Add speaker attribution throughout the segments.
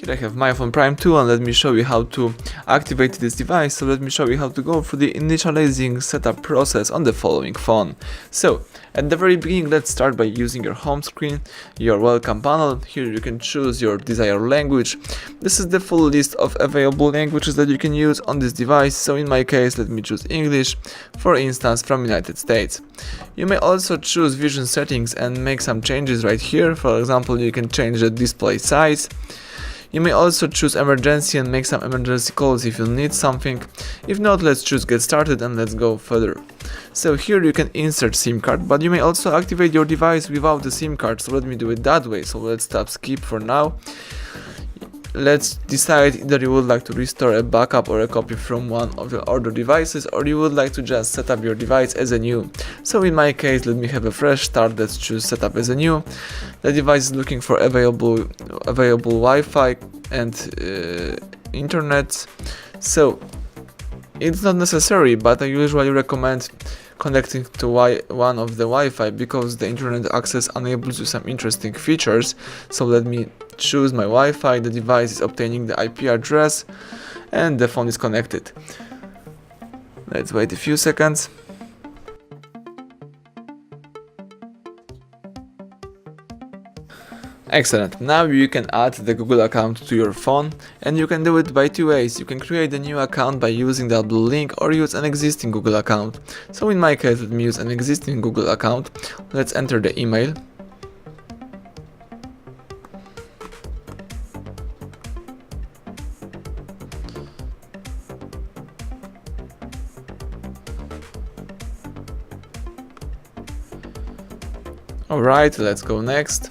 Speaker 1: Here I have myPhone Prime 2 and let me show you how to activate this device. So let me show you how to go through the initializing setup process on the following phone. So at the very beginning, let's start by using your home screen, your welcome panel. Here you can choose your desired language. This is the full list of available languages that you can use on this device. So in my case, let me choose English, for instance from United States. You may also choose vision settings and make some changes right here. For example, you can change the display size. You may also choose emergency and make some emergency calls if you need something. If not, let's choose get started and let's go further. So here you can insert SIM card, but you may also activate your device without the SIM card, so let me do it that way. So let's tap skip for now. Let's decide either you would like to restore a backup or a copy from one of your older devices, or you would like to just set up your device as a new. So in my case, let me have a fresh start. Let's choose setup as a new. The device is looking for available Wi-Fi and internet. So it's not necessary, but I usually recommend connecting to one of the Wi-Fi because the internet access enables you some interesting features. So let me choose my Wi-Fi. The device is obtaining the IP address and the phone is connected. Let's wait a few seconds. Excellent. Now you can add the Google account to your phone, and you can do it by two ways. You can create a new account by using that blue link or use an existing Google account. So in my case, let me use an existing Google account. Let's enter the email. Alright, let's go next.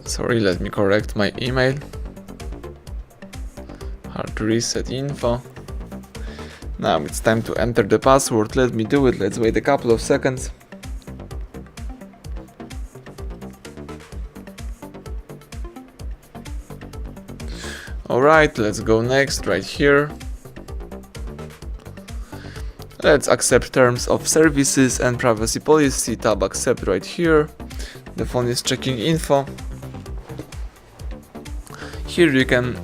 Speaker 1: Sorry, let me correct my email. HardReset.Info. Now it's time to enter the password. Let me do it. Let's wait a couple of seconds. Alright, let's go next right here. Let's accept terms of services and privacy policy. Tab accept right here. The phone is checking info. Here you can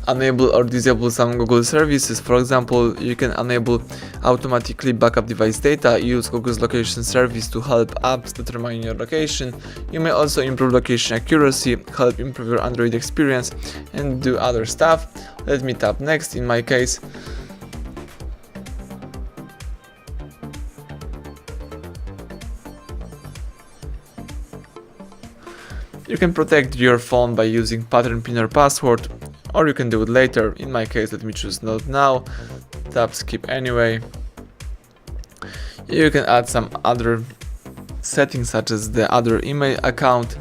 Speaker 1: enable or disable some Google services. For example, you can enable automatically backup device data, use Google's location service to help apps determine your location. You may also improve location accuracy, help improve your Android experience, and do other stuff. Let me tap next in my case. You can protect your phone by using pattern pin or password, or you can do it later. In my case, let me choose not now, tap skip anyway. You can add some other settings such as the other email account,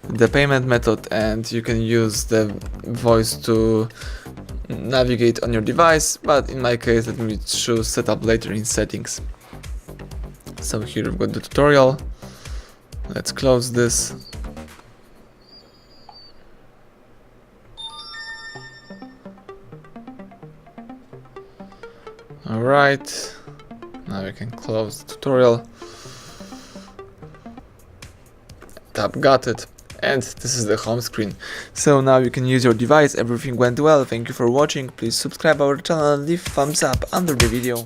Speaker 1: the payment method, and you can use the voice to navigate on your device, but in my case, let me choose setup later in settings. So here we've got the tutorial. Let's close this. Alright, now we can close the tutorial. Tap got it, and this is the home screen. So now you can use your device. Everything went well. Thank you for watching. Please subscribe our channel and leave thumbs up under the video.